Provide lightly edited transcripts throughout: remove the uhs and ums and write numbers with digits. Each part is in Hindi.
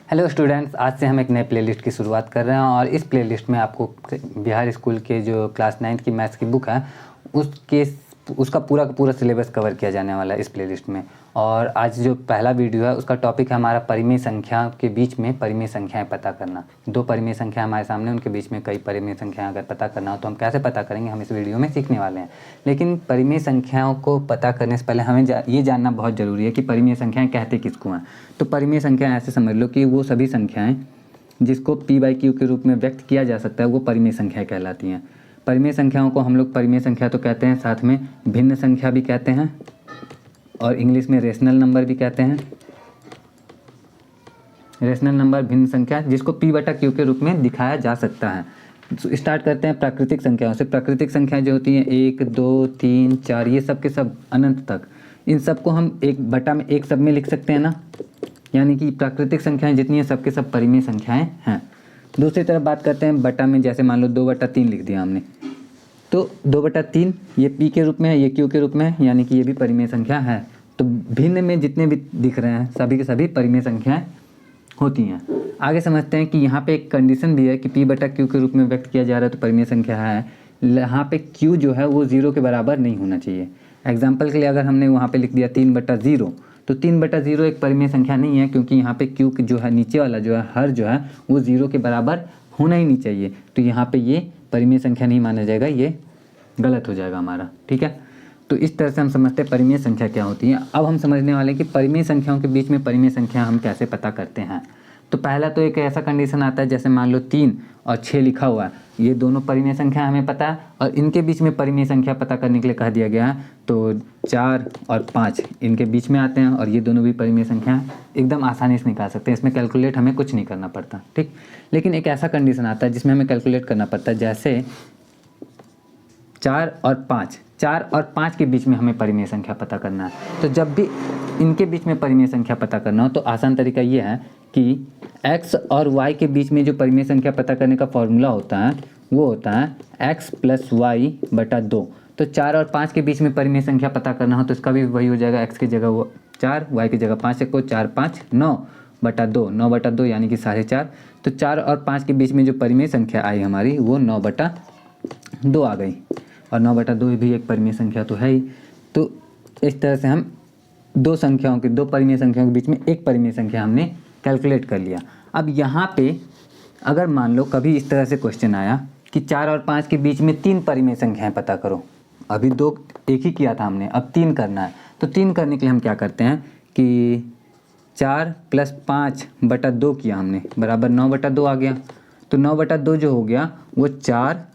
हेलो स्टूडेंट्स, आज से हम एक नए प्लेलिस्ट की शुरुआत कर रहे हैं और इस प्लेलिस्ट में आपको बिहार स्कूल के जो क्लास 9 की मैथ्स की बुक है उसका पूरा का पूरा सिलेबस कवर किया जाने वाला है इस प्लेलिस्ट में। और आज जो पहला वीडियो है उसका टॉपिक है हमारा परिमेय संख्या के बीच में परिमेय संख्याएं पता करना। दो परिमेय संख्या हमारे सामने, उनके बीच में कई परिमेय संख्याएं अगर पता करना हो तो हम कैसे पता करेंगे, हम इस वीडियो में सीखने वाले हैं। लेकिन परिमेय संख्याओं को पता करने से पहले हमें ये जानना बहुत ज़रूरी है कि परिमेय संख्याएँ कहते किसको हैं। तो परिमेय संख्या ऐसे समझ लो कि वो सभी संख्याएँ जिसको p/q के रूप में व्यक्त किया जा सकता है वो परिमेय संख्याएँ कहलाती हैं। परिमेय संख्याओं को हम लोग परिमेय संख्या तो कहते हैं, साथ में भिन्न संख्या भी कहते हैं और इंग्लिश में रेशनल नंबर भी कहते हैं। रेशनल नंबर भिन्न संख्या जिसको p/q के रूप में दिखाया जा सकता है। स्टार्ट करते हैं प्राकृतिक संख्याओं से। प्राकृतिक संख्याएं जो होती हैं 1, 2, 3, 4 ये सब के सब अनंत तक, इन सबको हम एक बटा में एक सब में लिख सकते हैं ना, यानी कि प्राकृतिक संख्याएं जितनी हैं सबके सब परिमेय संख्याएं हैं। दूसरी तरफ बात करते हैं बटा में, जैसे मान लो 2/3 लिख दिया हमने, तो 2/3 ये p के रूप में है, ये q के रूप में है, यानी कि ये भी परिमेय संख्या है। तो भिन्न में जितने भी दिख रहे हैं सभी के सभी परिमेय संख्याएं होती हैं। आगे समझते हैं कि यहाँ पे एक कंडीशन भी है कि p/q के रूप में व्यक्त किया जा रहा है तो परिमेय संख्या है। यहाँ पे q जो है वो 0 के बराबर नहीं होना चाहिए। एग्जाम्पल के लिए अगर हमने वहाँ पे लिख दिया 3/0 तो 3/0 एक परिमेय संख्या नहीं है, क्योंकि यहाँ पे q जो है नीचे वाला जो है हर जो है वो 0 के बराबर होना ही नहीं चाहिए। तो यहाँ पे ये परिमेय संख्या नहीं माना जाएगा, ये गलत हो जाएगा हमारा। ठीक है, तो इस तरह से हम समझते हैं परिमेय संख्या क्या होती है। अब हम समझने वाले हैं कि परिमेय संख्याओं के बीच में परिमेय संख्या हम कैसे पता करते हैं। तो पहला तो एक ऐसा कंडीशन आता है, जैसे मान लो 3 और 6 लिखा हुआ है, ये दोनों परिमेय संख्या हमें पता है और इनके बीच में परिमेय संख्या पता करने के लिए कह दिया गया है। तो 4 और 5 इनके बीच में आते हैं और ये दोनों भी परिमेय संख्या हैं, एकदम आसानी से निकाल सकते हैं, इसमें कैलकुलेट हमें कुछ नहीं करना पड़ता। ठीक, लेकिन एक ऐसा कंडीशन आता है जिसमें हमें कैलकुलेट करना पड़ता है, जैसे 4 और 5 के बीच में हमें परिमेय संख्या पता करना है। तो जब भी इनके बीच में परिमेय संख्या पता करना हो तो आसान तरीका ये है कि x और y के बीच में जो परिमेय संख्या पता करने का फॉर्मूला होता है वो होता है x + y/2। तो 4 और 5 के बीच में परिमेय संख्या पता करना हो तो इसका भी वही हो जाएगा, x की जगह वो 4, y की जगह 5 को 4, 5, 9/2, 9/2 यानी कि 4.5। तो 4 और 5 के बीच में जो परिमेय संख्या आई हमारी वो 9/2 आ गई, और 9/2 भी एक परिमेय संख्या तो है ही। तो इस तरह से हम दो परिमेय संख्याओं के बीच में एक परिमेय संख्या हमने कैलकुलेट कर लिया। अब यहाँ पे अगर मान लो कभी इस तरह से क्वेश्चन आया कि 4 और 5 के बीच में 3 परिमेय संख्याएं पता करो, अभी 2 एक ही किया था हमने, अब 3 करना है। तो 3 करने के लिए हम क्या करते हैं कि 4 + 5/2 किया हमने, बराबर 9/2 आ गया। तो 9/2 जो हो गया वो 4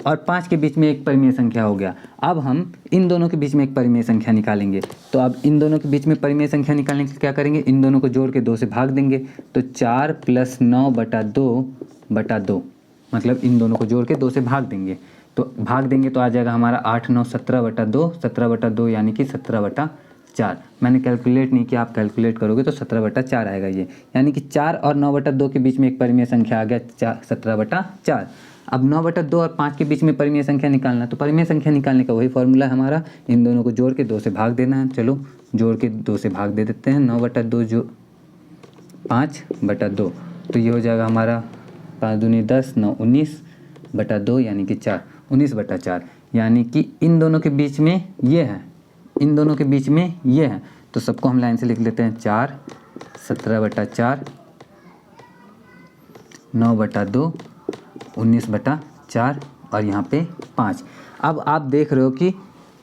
और 5 के बीच में एक परिमेय संख्या हो गया। अब हम इन दोनों के बीच में एक परिमेय संख्या निकालेंगे। तो अब इन दोनों के बीच में परिमेय संख्या निकालने के लिए क्या करेंगे, इन दोनों को जोड़ के 2 से भाग देंगे। तो 4 + 9/2/2, मतलब इन दोनों को जोड़ के 2 से भाग देंगे। तो भाग देंगे तो आ जाएगा हमारा 8, 9, 17/2, 17/2 यानी कि 17/4। मैंने कैलकुलेट नहीं किया, आप कैलकुलेट करोगे तो 17/4 आएगा ये, यानी कि 4 और 9/2 के बीच में एक परिमेय संख्या आ गया 17/4। अब 9/2 और 5 के बीच में परिमेय संख्या निकालना, तो परिमेय संख्या निकालने का वही फॉर्मूला है हमारा, इन दोनों को जोड़ के 2 से भाग देना है। चलो जोड़ के 2 से भाग दे देते हैं, 9/2 जो 5/2, तो ये हो जाएगा हमारा 5 दूनी 10, 9 19/2 यानी कि 4, 19/4, यानी कि इन दोनों के बीच में ये है, इन दोनों के बीच में ये है। तो सबको हम लाइन से लिख लेते हैं, 4, 17/4, 9/2, 19/4 और यहाँ पे 5। अब आप देख रहे हो कि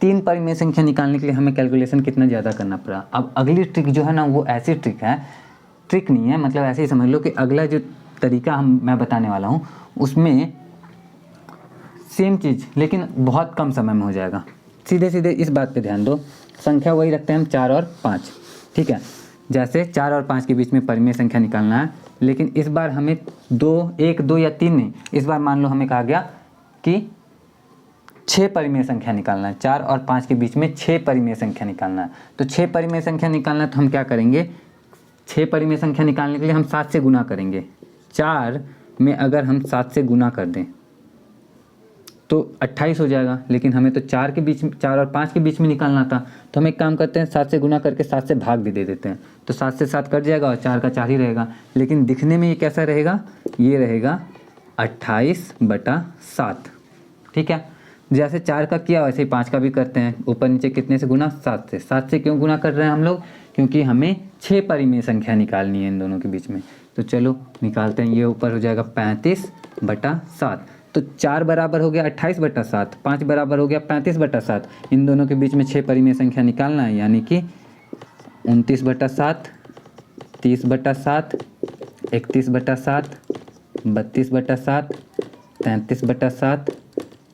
3 परिमेय संख्या निकालने के लिए हमें कैलकुलेशन कितना ज़्यादा करना पड़ा। अब अगली ट्रिक जो है ना वो ऐसी ट्रिक है, ट्रिक नहीं है, मतलब ऐसे ही समझ लो कि अगला जो तरीका मैं बताने वाला हूँ उसमें सेम चीज़ लेकिन बहुत कम समय में हो जाएगा। सीधे सीधे इस बात पे ध्यान दो, संख्या वही रखते हैं हम 4 और 5, ठीक है। जैसे 4 और 5 के बीच में परिमेय संख्या निकालना है, लेकिन इस बार हमें 1, 2 या 3 नहीं, इस बार मान लो हमें कहा गया कि 6 परिमेय संख्या निकालना है। 4 और 5 के बीच में 6 परिमेय संख्या निकालना है। तो 6 परिमेय संख्या निकालना है तो हम क्या करेंगे, 6 परिमेय संख्या निकालने के लिए हम 7 से गुना करेंगे। 4 में अगर हम 7 से गुना कर दें तो 28 हो जाएगा, लेकिन हमें तो 4 के बीच में, 4 और 5 के बीच में निकालना था। तो हम एक काम करते हैं, 7 से गुना करके 7 से भाग भी दे देते हैं, तो 7 से 7 कट जाएगा और 4 का 4 ही रहेगा। लेकिन दिखने में ये कैसा रहेगा, ये रहेगा 28/7। ठीक है, जैसे 4 का किया वैसे ही 5 का भी करते हैं। ऊपर नीचे कितने से गुना, 7 से। 7 से क्यों गुना कर रहे हैं हम लोग, क्योंकि हमें 6 परिमेय संख्या निकालनी है इन दोनों के बीच में। तो चलो निकालते हैं, ये ऊपर हो जाएगा 35/7। तो 4 बराबर हो गया 28/7, 5 बराबर हो गया 35/7। इन दोनों के बीच में 6 परिमेय संख्या निकालना है, यानी कि 29/7, 30/7, 31/7, 32/7, 33/7,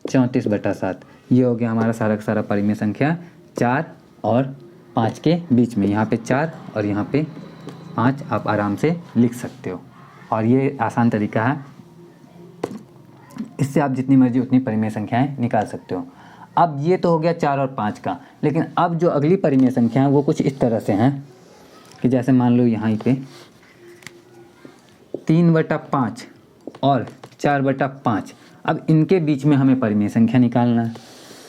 34/7। ये हो गया हमारा सारा का सारा परिमेय संख्या 4 और 5 के बीच में। यहाँ पे 4 और यहाँ पे 5 आप आराम से लिख सकते हो, और ये आसान तरीका है, इससे आप जितनी मर्जी उतनी परिमेय संख्याएं निकाल सकते हो। अब ये तो हो गया 4 और 5 का, लेकिन अब जो अगली परिमेय संख्या है वो कुछ इस तरह से हैं कि जैसे मान लो यहाँ पे 3/5 और 4/5। अब इनके बीच में हमें परिमेय संख्या निकालना है।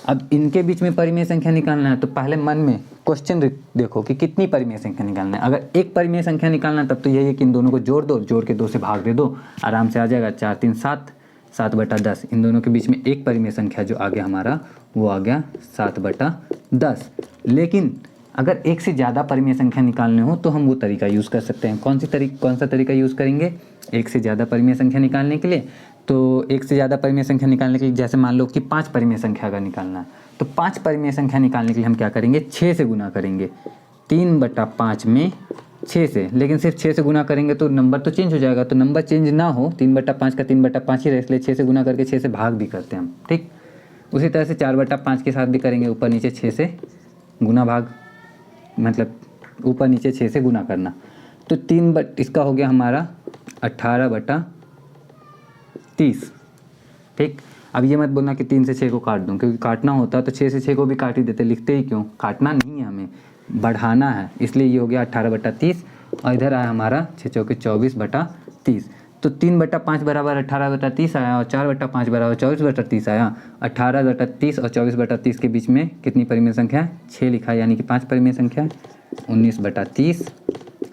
अब इनके बीच में परिमेय संख्या निकालना है तो पहले मन में क्वेश्चन देखो कि कितनी परिमेय संख्या निकालना है। अगर एक परिमेय संख्या निकालना है तब तो यही है कि इन दोनों को जोड़ दो, जोड़ के 2 से भाग दे दो, आराम से आ जाएगा 4 3 7, 7/10। इन दोनों के बीच में एक परिमेय संख्या जो आ गया हमारा, वो आ गया 7/10। लेकिन अगर एक से ज़्यादा परिमेय संख्या निकालने हो तो हम वो तरीका यूज़ कर सकते हैं। कौन सा तरीका यूज़ करेंगे एक से ज़्यादा परिमेय संख्या निकालने के लिए? तो एक से ज़्यादा परिमेय संख्या निकालने के लिए, जैसे मान लो कि 5 परिमेय संख्या अगर निकालना है, तो 5 परिमेय संख्या निकालने के लिए हम क्या करेंगे, 6 से गुना करेंगे। 3/5 में 6 से, लेकिन सिर्फ 6 से गुना करेंगे तो नंबर तो चेंज हो जाएगा। तो नंबर चेंज ना हो, 3/5 का 3/5 ही रहे, इसलिए 6 से गुना करके 6 से भाग भी करते हैं हम। ठीक, उसी तरह से 4/5 के साथ भी करेंगे, ऊपर नीचे 6 से गुना भाग, मतलब ऊपर नीचे 6 से गुना करना। तो इसका हो गया हमारा 18/30। ठीक, अब ये मत बोलना कि 3 से 6 को काट दूं, क्योंकि काटना होता तो 6 से 6 को भी काट ही देते, लिखते ही क्यों, काटना नहीं है, हमें बढ़ाना है, इसलिए ये हो गया 18/30। और इधर आया हमारा 6 चौके 24/30। तो 3/5 बराबर 18/30 आया और 4/5 बराबर 24/30 आया। 18/30 और 24/30 के बीच में कितनी परिमेय संख्या है, 6 लिखा है, यानी कि 5 परिमेय संख्या है। 19/30,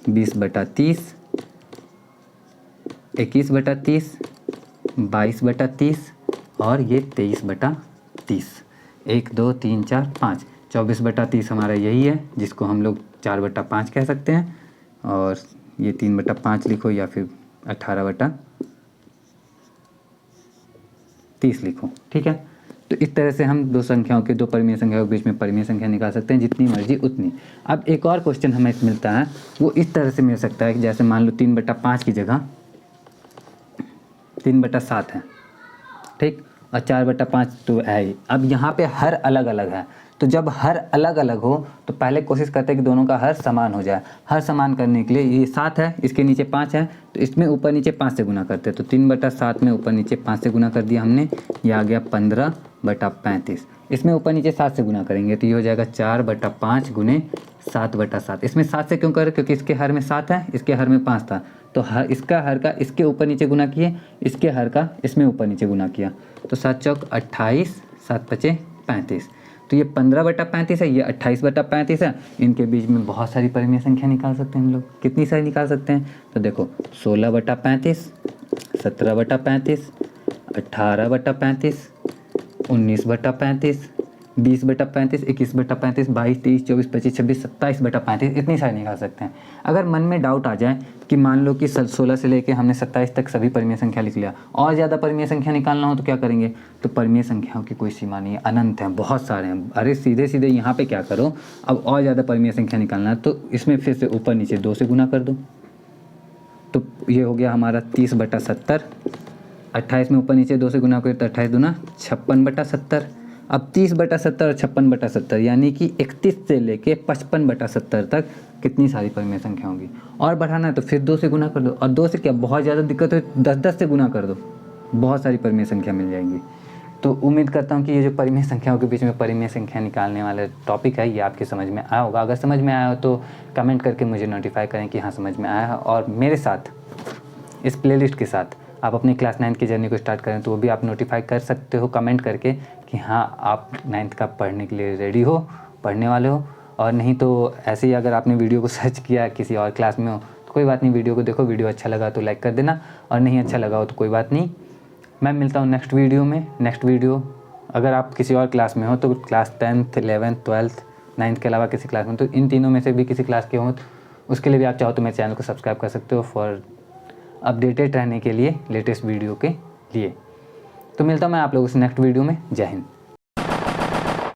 20/30, 21/30, 22/30 और ये 23/30। 1 2 3 4 5, 24/30 हमारा यही है, जिसको हम लोग 4/5 कह सकते हैं। और ये 3/5 लिखो या फिर 18/30 लिखो। ठीक है, तो इस तरह से हम दो परिमेय संख्याओं के बीच में परिमेय संख्या निकाल सकते हैं, जितनी मर्जी उतनी। अब एक और क्वेश्चन हमें मिलता है, वो इस तरह से मिल सकता है कि जैसे मान लो 3/5 की जगह 3/7 है, ठीक, और 4/5 तो है ही। अब यहाँ पे हर अलग अलग है, तो जब हर अलग अलग हो तो पहले कोशिश करते हैं कि दोनों का हर समान हो जाए। हर समान करने के लिए ये 7 है, इसके नीचे 5 है, तो इसमें ऊपर नीचे 5 से गुना करते हैं। तो 3/7 में ऊपर नीचे 5 से गुना कर दिया हमने, ये आ गया 15/35। इसमें ऊपर नीचे 7 से गुना करेंगे तो ये हो जाएगा 4/5 गुने 7/7। इसमें 7 से क्यों करें, क्योंकि इसके हर में 7 है, इसके हर में 5 था, तो हर इसका हर का इसके ऊपर नीचे गुना किए, इसके हर का इसमें ऊपर नीचे गुना किया, तो 7 चौक 28, 7 पचे 35। तो ये 15/35 है, ये 28/35 है। इनके बीच में बहुत सारी परिमेय संख्या निकाल सकते हैं हम लोग। कितनी सारी निकाल सकते हैं, तो देखो 16/35, 17/35, 18/35, 19/35, 20/35, 21/35, 22, 23, 24, 25, 26, 27/35, इतनी सारी निकाल सकते हैं। अगर मन में डाउट आ जाए कि मान लो कि 16 से लेके हमने 27 तक सभी परिमेय संख्या लिख लिया, और ज़्यादा परिमेय संख्या निकालना हो तो क्या करेंगे, तो परिमेय संख्याओं की कोई सीमा नहीं है, अनंत हैं, बहुत सारे हैं। अरे सीधे सीधे यहाँ पे क्या करो, अब और ज़्यादा परिमेय संख्या निकालना है तो इसमें फिर से ऊपर नीचे 2 से गुना कर दो, तो ये हो गया हमारा 30/70। 28 में ऊपर नीचे 2 से गुना करें तो 28 दूना 56/70। अब 30/70 और 56/70 यानी कि 31 से लेके 55/70 तक कितनी सारी परिमेय संख्या होंगी। और बढ़ाना है तो फिर 2 से गुना कर दो, और 2 से क्या बहुत ज़्यादा दिक्कत हो 10-10 से गुना कर दो, बहुत सारी परिमेय संख्या मिल जाएंगी। तो उम्मीद करता हूँ कि ये जो परिमेय संख्याओं के बीच में परिमेय संख्या निकालने वाला टॉपिक है ये आपके समझ में आया होगा। अगर समझ में आया हो तो कमेंट करके मुझे नोटिफाई करें कि हाँ समझ में आया है, और मेरे साथ इस प्लेलिस्ट के साथ आप अपनी क्लास 9 की जर्नी को स्टार्ट करें तो वो भी आप नोटिफाई कर सकते हो कमेंट करके कि हाँ आप 9th का पढ़ने के लिए रेडी हो, पढ़ने वाले हो। और नहीं तो ऐसे ही अगर आपने वीडियो को सर्च किया किसी और क्लास में हो तो कोई बात नहीं, वीडियो को देखो, वीडियो अच्छा लगा तो लाइक कर देना, और नहीं अच्छा लगा हो तो कोई बात नहीं। मैं मिलता हूँ नेक्स्ट वीडियो में। नेक्स्ट वीडियो अगर आप किसी और क्लास में हो तो class 10th 11th 12th 9th के अलावा किसी क्लास में, तो इन तीनों में से भी किसी क्लास के हो तो उसके लिए भी आप चाहो तो मेरे चैनल को सब्सक्राइब कर सकते हो फॉर अपडेटेड रहने के लिए लेटेस्ट वीडियो के लिए। तो मिलता हूँ मैं आप लोगों से नेक्स्ट वीडियो में। जय हिंद।